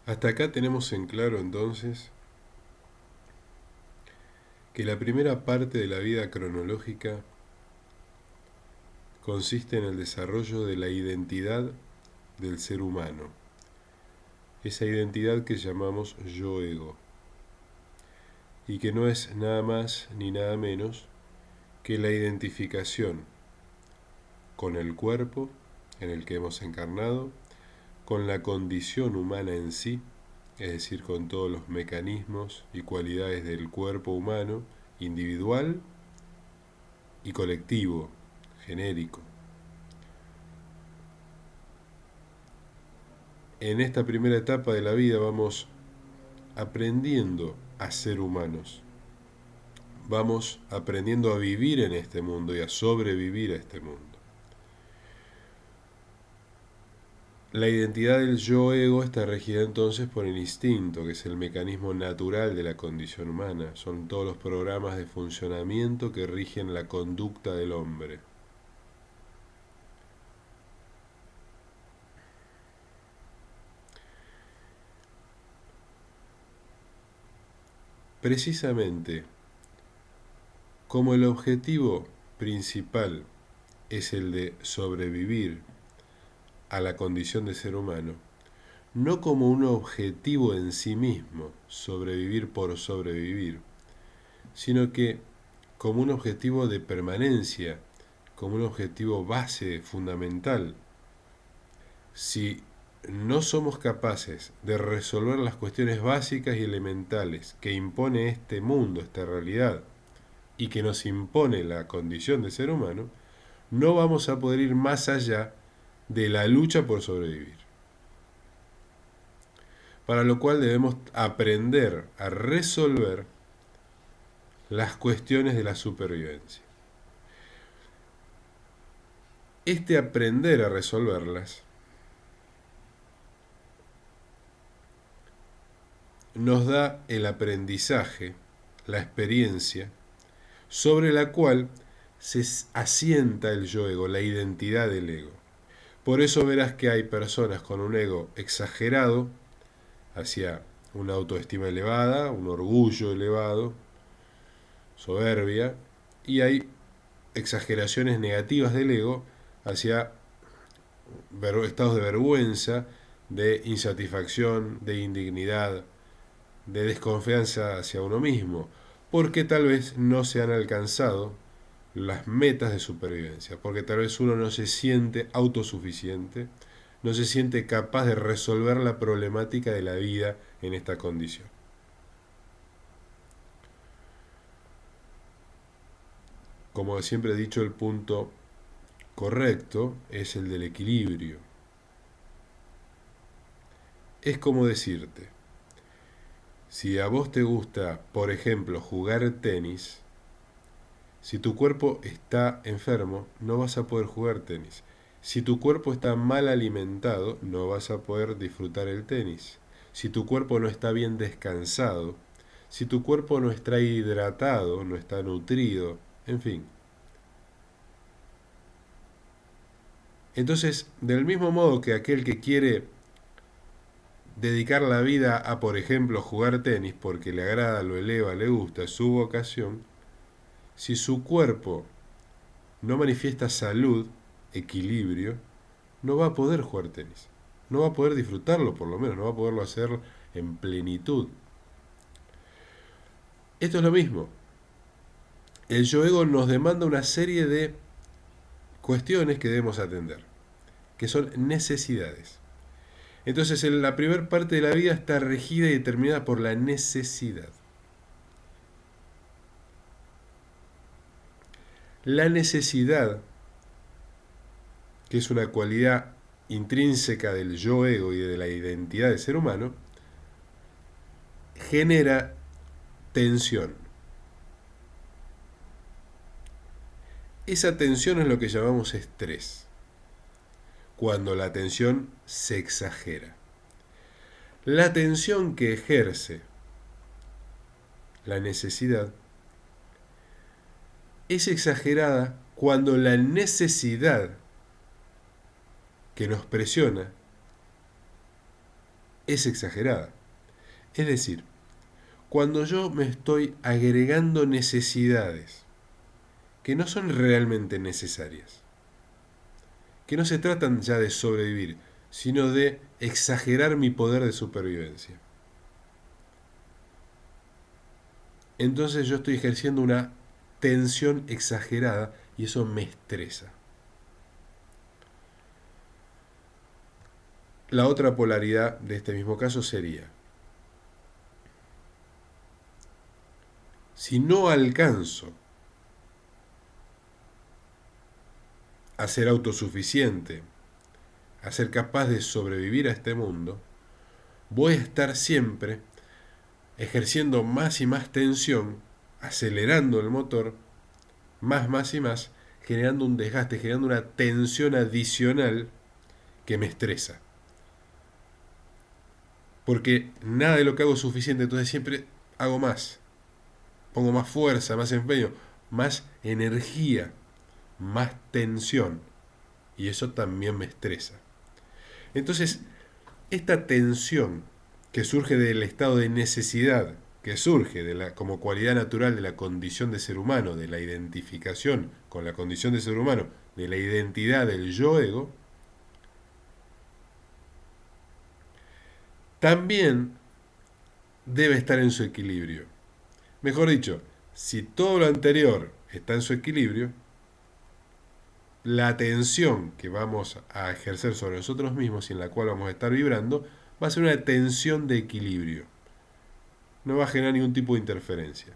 Hasta acá tenemos en claro entonces que la primera parte de la vida cronológica consiste en el desarrollo de la identidad del ser humano, esa identidad que llamamos yo-ego, y que no es nada más ni nada menos que la identificación con el cuerpo en el que hemos encarnado, con la condición humana en sí, es decir, con todos los mecanismos y cualidades del cuerpo humano, individual y colectivo, genérico. En esta primera etapa de la vida vamos aprendiendo a ser humanos, vamos aprendiendo a vivir en este mundo y a sobrevivir a este mundo. La identidad del yo-ego está regida entonces por el instinto, que es el mecanismo natural de la condición humana. Son todos los programas de funcionamiento que rigen la conducta del hombre. Precisamente, como el objetivo principal es el de sobrevivir a la condición de ser humano, no como un objetivo en sí mismo, sobrevivir por sobrevivir, sino que como un objetivo de permanencia, como un objetivo base, fundamental. Si no somos capaces de resolver las cuestiones básicas y elementales que impone este mundo, esta realidad, y que nos impone la condición de ser humano, no vamos a poder ir más allá de la lucha por sobrevivir. Para lo cual debemos aprender a resolver las cuestiones de la supervivencia. Este aprender a resolverlas nos da el aprendizaje, la experiencia, sobre la cual se asienta el yo-ego, la identidad del ego. Por eso verás que hay personas con un ego exagerado, hacia una autoestima elevada, un orgullo elevado, soberbia, y hay exageraciones negativas del ego hacia estados de vergüenza, de insatisfacción, de indignidad, de desconfianza hacia uno mismo, porque tal vez no se han alcanzado las metas de supervivencia, porque tal vez uno no se siente autosuficiente, no se siente capaz de resolver la problemática de la vida en esta condición. Como siempre he dicho, el punto correcto es el del equilibrio. Es como decirte, si a vos te gusta, por ejemplo, jugar tenis, si tu cuerpo está enfermo, no vas a poder jugar tenis. Si tu cuerpo está mal alimentado, no vas a poder disfrutar el tenis. Si tu cuerpo no está bien descansado, si tu cuerpo no está hidratado, no está nutrido, en fin. Entonces, del mismo modo que aquel que quiere dedicar la vida a, por ejemplo, jugar tenis porque le agrada, lo eleva, le gusta, es su vocación, si su cuerpo no manifiesta salud, equilibrio, no va a poder jugar tenis. No va a poder disfrutarlo, por lo menos, no va a poderlo hacer en plenitud. Esto es lo mismo. El yo-ego nos demanda una serie de cuestiones que debemos atender, que son necesidades. Entonces, la primera parte de la vida está regida y determinada por la necesidad. La necesidad, que es una cualidad intrínseca del yo-ego y de la identidad del ser humano, genera tensión. Esa tensión es lo que llamamos estrés, cuando la tensión se exagera. La tensión que ejerce la necesidad es exagerada cuando la necesidad que nos presiona es exagerada. Es decir, cuando yo me estoy agregando necesidades que no son realmente necesarias, que no se tratan ya de sobrevivir, sino de exagerar mi poder de supervivencia. Entonces yo estoy ejerciendo una tensión exagerada y eso me estresa. La otra polaridad de este mismo caso sería, si no alcanzo a ser autosuficiente, a ser capaz de sobrevivir a este mundo, voy a estar siempre ejerciendo más y más tensión, acelerando el motor, más y más, generando un desgaste, generando una tensión adicional que me estresa. Porque nada de lo que hago es suficiente, entonces siempre hago más. Pongo más fuerza, más empeño, más energía, más tensión. Y eso también me estresa. Entonces, esta tensión que surge del estado de necesidad, que surge como cualidad natural de la condición de ser humano, de la identificación con la condición de ser humano, de la identidad del yo-ego, también debe estar en su equilibrio. Mejor dicho, si todo lo anterior está en su equilibrio, la atención que vamos a ejercer sobre nosotros mismos y en la cual vamos a estar vibrando va a ser una tensión de equilibrio. No va a generar ningún tipo de interferencia.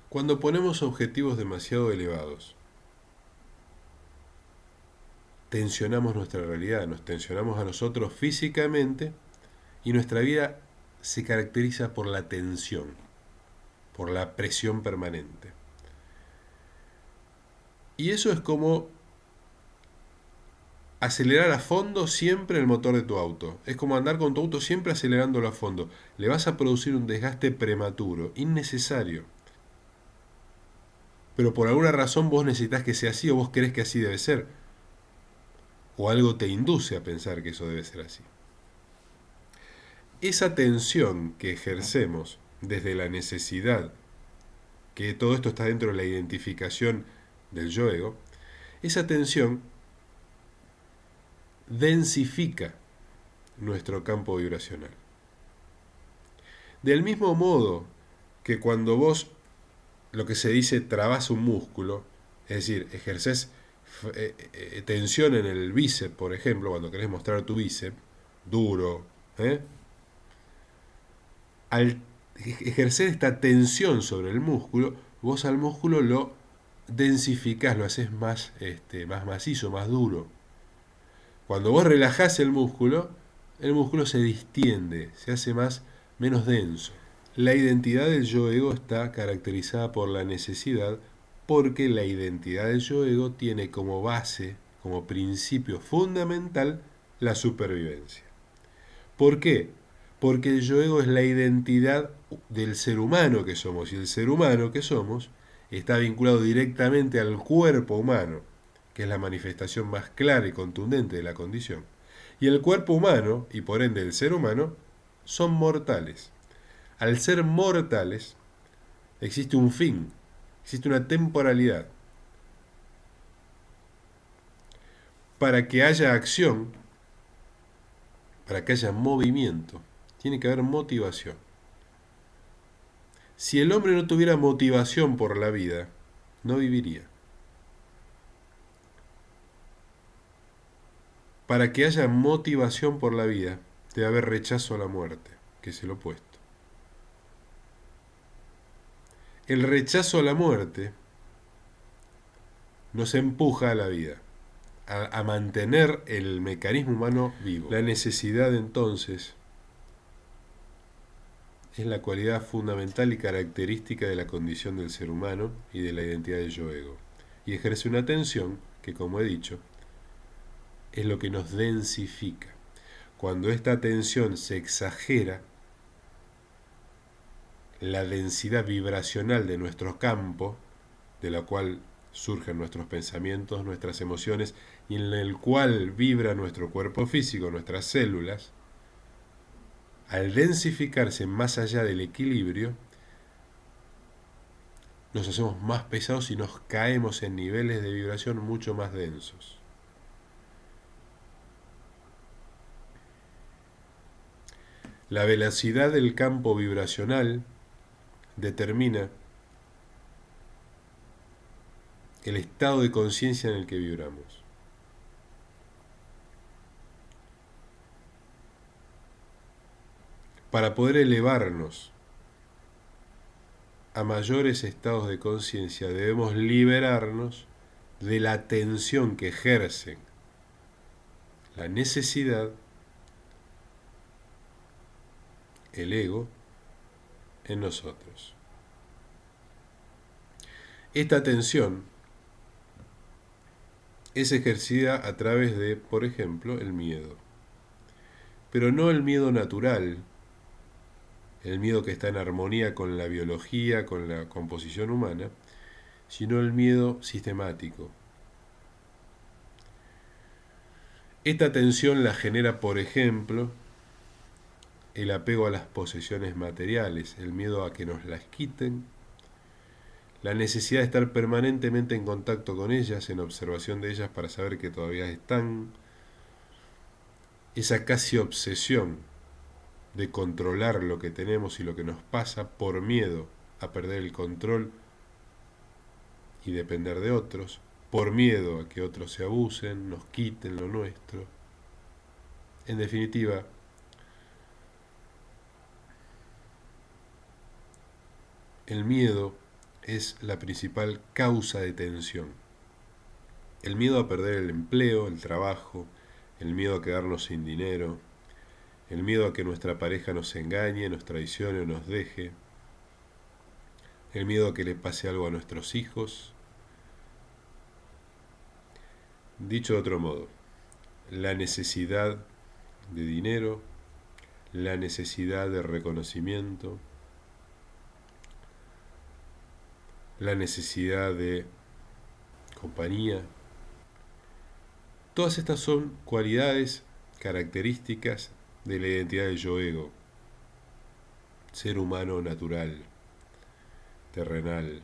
Cuando ponemos objetivos demasiado elevados, tensionamos nuestra realidad, nos tensionamos a nosotros físicamente y nuestra vida se caracteriza por la tensión, por la presión permanente. Y eso es como acelerar a fondo siempre el motor de tu auto. Es como andar con tu auto siempre acelerándolo a fondo. Le vas a producir un desgaste prematuro, innecesario. Pero por alguna razón vos necesitas que sea así o vos crees que así debe ser. O algo te induce a pensar que eso debe ser así. Esa tensión que ejercemos desde la necesidad, que todo esto está dentro de la identificación del yo-ego, esa tensión densifica nuestro campo vibracional. Del mismo modo que cuando vos, lo que se dice, trabás un músculo, es decir, ejercés tensión en el bíceps, por ejemplo, cuando querés mostrar tu bíceps, duro, al ejercer esta tensión sobre el músculo, vos al músculo lo densificás, lo haces más macizo, más duro. Cuando vos relajás el músculo se distiende, se hace menos denso. La identidad del yo-ego está caracterizada por la necesidad, porque la identidad del yo-ego tiene como base, como principio fundamental, la supervivencia. ¿Por qué? Porque el yo-ego es la identidad del ser humano que somos, y el ser humano que somos está vinculado directamente al cuerpo humano, que es la manifestación más clara y contundente de la condición. Y el cuerpo humano, y por ende el ser humano, son mortales. Al ser mortales, existe un fin, existe una temporalidad. Para que haya acción, para que haya movimiento, tiene que haber motivación. Si el hombre no tuviera motivación por la vida, no viviría. Para que haya motivación por la vida, debe haber rechazo a la muerte, que es el opuesto. El rechazo a la muerte nos empuja a la vida, a mantener el mecanismo humano vivo. La necesidad, entonces, es la cualidad fundamental y característica de la condición del ser humano y de la identidad del yo-ego. Y ejerce una tensión que, como he dicho, es lo que nos densifica. Cuando esta tensión se exagera, la densidad vibracional de nuestro campo de la cual surgen nuestros pensamientos, nuestras emociones, y en el cual vibra nuestro cuerpo físico, nuestras células, al densificarse más allá del equilibrio, nos hacemos más pesados y nos caemos en niveles de vibración mucho más densos. La velocidad del campo vibracional determina el estado de conciencia en el que vibramos. Para poder elevarnos a mayores estados de conciencia debemos liberarnos de la tensión que ejercen la necesidad, el ego, en nosotros. Esta tensión es ejercida a través de, por ejemplo, el miedo. Pero no el miedo natural, el miedo que está en armonía con la biología, con la composición humana, sino el miedo sistemático. Esta tensión la genera, por ejemplo, el apego a las posesiones materiales, el miedo a que nos las quiten, la necesidad de estar permanentemente en contacto con ellas, en observación de ellas para saber que todavía están, esa casi obsesión de controlar lo que tenemos y lo que nos pasa por miedo a perder el control y depender de otros, por miedo a que otros se abusen, nos quiten lo nuestro. En definitiva, el miedo es la principal causa de tensión. El miedo a perder el empleo, el trabajo, el miedo a quedarnos sin dinero, el miedo a que nuestra pareja nos engañe, nos traicione o nos deje, el miedo a que le pase algo a nuestros hijos. Dicho de otro modo, la necesidad de dinero, la necesidad de reconocimiento, la necesidad de compañía. Todas estas son cualidades, características de la identidad del yo-ego, ser humano natural, terrenal.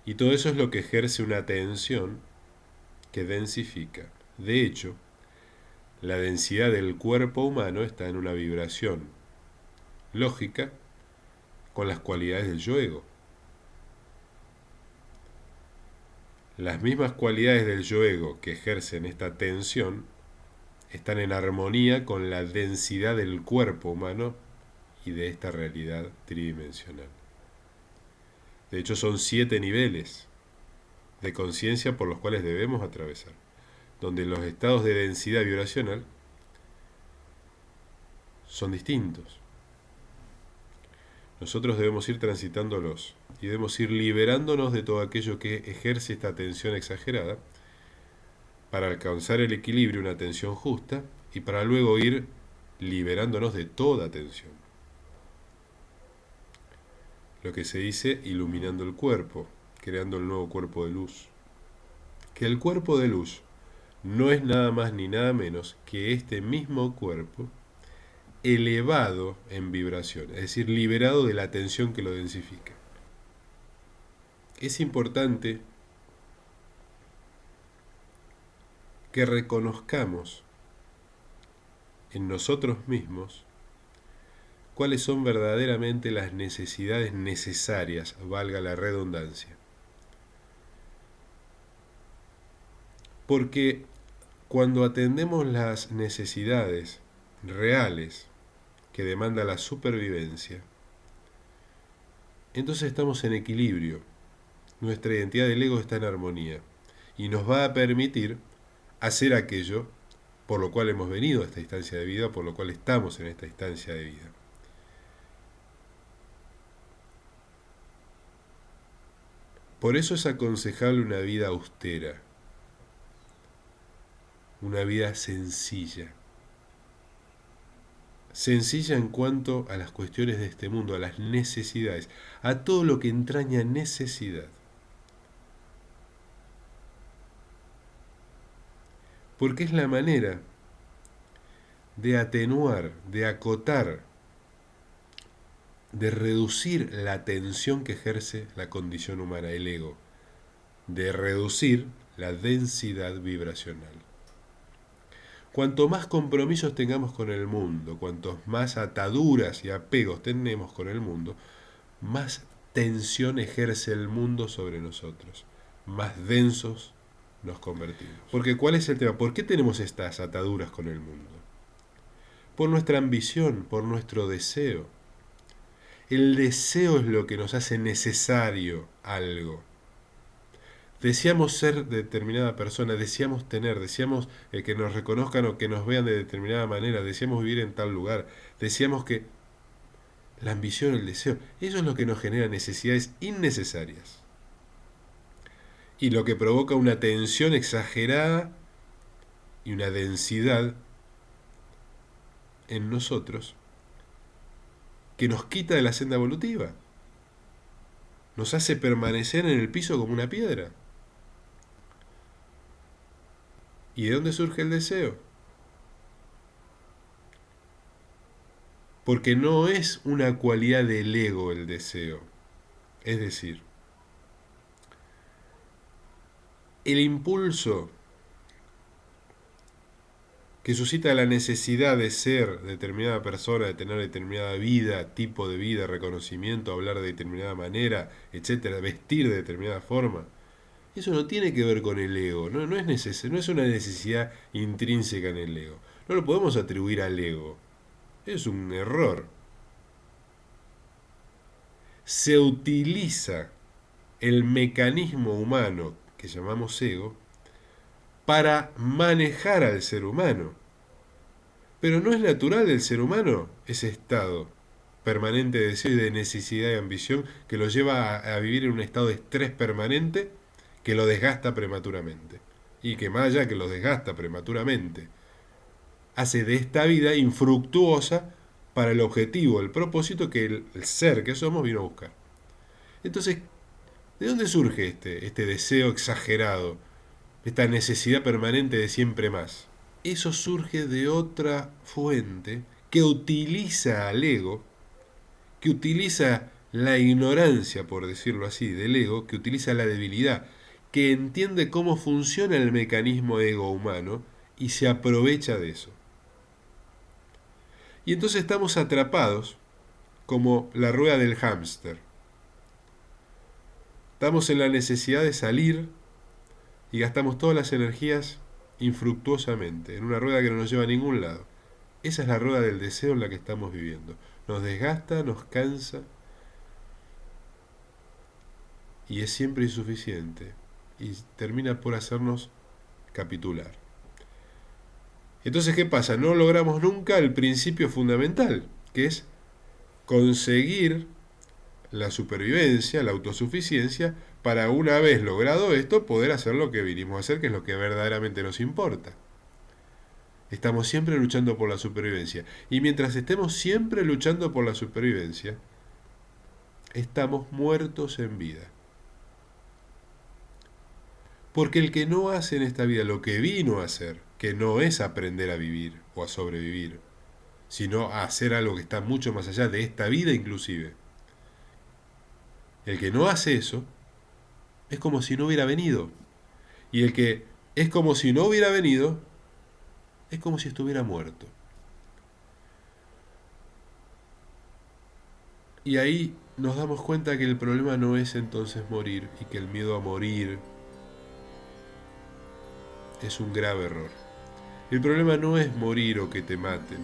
Y todo eso es lo que ejerce una tensión que densifica. De hecho, la densidad del cuerpo humano está en una vibración lógica con las cualidades del yo-ego. Las mismas cualidades del yo-ego que ejercen esta tensión están en armonía con la densidad del cuerpo humano y de esta realidad tridimensional. De hecho, son 7 niveles de conciencia por los cuales debemos atravesar, donde los estados de densidad vibracional son distintos. Nosotros debemos ir transitándolos y debemos ir liberándonos de todo aquello que ejerce esta tensión exagerada para alcanzar el equilibrio, una tensión justa, y para luego ir liberándonos de toda tensión. Lo que se dice iluminando el cuerpo, creando el nuevo cuerpo de luz. Que el cuerpo de luz no es nada más ni nada menos que este mismo cuerpo elevado en vibración, es decir, liberado de la tensión que lo densifica. Es importante que reconozcamos en nosotros mismos cuáles son verdaderamente las necesidades necesarias, valga la redundancia. Porque cuando atendemos las necesidades reales que demanda la supervivencia, entonces estamos en equilibrio. Nuestra identidad del ego está en armonía y nos va a permitir hacer aquello por lo cual hemos venido a esta instancia de vida, por lo cual estamos en esta instancia de vida. Por eso es aconsejable una vida austera, una vida sencilla. Sencilla en cuanto a las cuestiones de este mundo, a las necesidades, a todo lo que entraña necesidad. porque es la manera de atenuar, de acotar, de reducir la tensión que ejerce la condición humana, el ego, de reducir la densidad vibracional. Cuanto más compromisos tengamos con el mundo, cuantos más ataduras y apegos tenemos con el mundo, más tensión ejerce el mundo sobre nosotros, más densos nos convertimos. Porque ¿cuál es el tema? ¿Por qué tenemos estas ataduras con el mundo? Por nuestra ambición, por nuestro deseo. El deseo es lo que nos hace necesario algo. Deseamos ser de determinada persona, deseamos tener, deseamos que nos reconozcan o que nos vean de determinada manera, deseamos vivir en tal lugar, deseamos que... La ambición, el deseo, eso es lo que nos genera necesidades innecesarias. Y lo que provoca una tensión exagerada y una densidad en nosotros que nos quita de la senda evolutiva. Nos hace permanecer en el piso como una piedra. ¿Y de dónde surge el deseo? Porque no es una cualidad del ego el deseo. Es decir, el impulso que suscita la necesidad de ser determinada persona, de tener determinada vida, tipo de vida, reconocimiento, hablar de determinada manera, etcétera, vestir de determinada forma. Eso no tiene que ver con el ego, no es una necesidad intrínseca en el ego. No lo podemos atribuir al ego. Es un error. Se utiliza el mecanismo humano que llamamos ego para manejar al ser humano. Pero no es natural del ser humano ese estado permanente de deseo y de necesidad y ambición que lo lleva a vivir en un estado de estrés permanente que lo desgasta prematuramente. Y que más allá que lo desgasta prematuramente, hace de esta vida infructuosa para el objetivo, el propósito que el ser que somos vino a buscar. Entonces, ¿de dónde surge este deseo exagerado, esta necesidad permanente de siempre más? Eso surge de otra fuente que utiliza al ego, que utiliza la ignorancia, por decirlo así, del ego, que utiliza la debilidad, que entiende cómo funciona el mecanismo ego humano y se aprovecha de eso. Y entonces estamos atrapados como la rueda del hámster. Estamos en la necesidad de salir y gastamos todas las energías infructuosamente, en una rueda que no nos lleva a ningún lado. Esa es la rueda del deseo en la que estamos viviendo. Nos desgasta, nos cansa y es siempre insuficiente y termina por hacernos capitular. Entonces, ¿qué pasa? No logramos nunca el principio fundamental, que es conseguir la supervivencia, la autosuficiencia, para una vez logrado esto, poder hacer lo que vinimos a hacer, que es lo que verdaderamente nos importa. Estamos siempre luchando por la supervivencia. Y mientras estemos siempre luchando por la supervivencia, estamos muertos en vida. Porque el que no hace en esta vida lo que vino a hacer, que no es aprender a vivir o a sobrevivir, sino a hacer algo que está mucho más allá de esta vida inclusive. El que no hace eso, es como si no hubiera venido. Y el que es como si no hubiera venido, es como si estuviera muerto. Y ahí nos damos cuenta que el problema no es entonces morir y que el miedo a morir es un grave error. El problema no es morir o que te maten.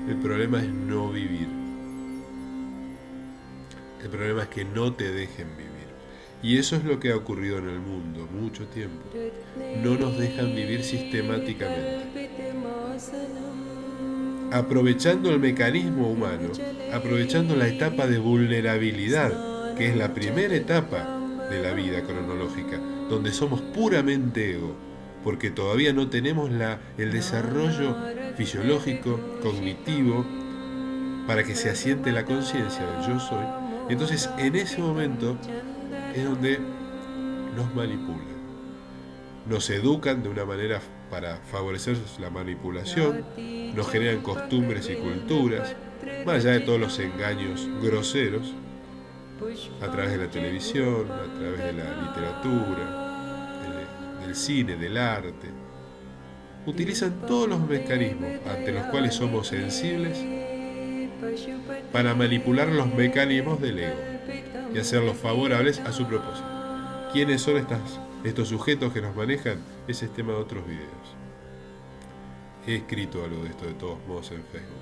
El problema es no vivir. El problema es que no te dejen vivir. Y eso es lo que ha ocurrido en el mundo mucho tiempo. No nos dejan vivir sistemáticamente. Aprovechando el mecanismo humano, aprovechando la etapa de vulnerabilidad, que es la primera etapa de la vida cronológica, donde somos puramente ego, porque todavía no tenemos el desarrollo fisiológico, cognitivo, para que se asiente la conciencia del yo soy. Entonces, en ese momento es donde nos manipulan, nos educan de una manera para favorecer la manipulación, nos generan costumbres y culturas, más allá de todos los engaños groseros, a través de la televisión, a través de la literatura, del cine, del arte. Utilizan todos los mecanismos ante los cuales somos sensibles para manipular los mecanismos del ego y hacerlos favorables a su propósito. ¿Quiénes son estos sujetos que nos manejan? Ese es tema de otros videos. He escrito algo de esto de todos modos en Facebook.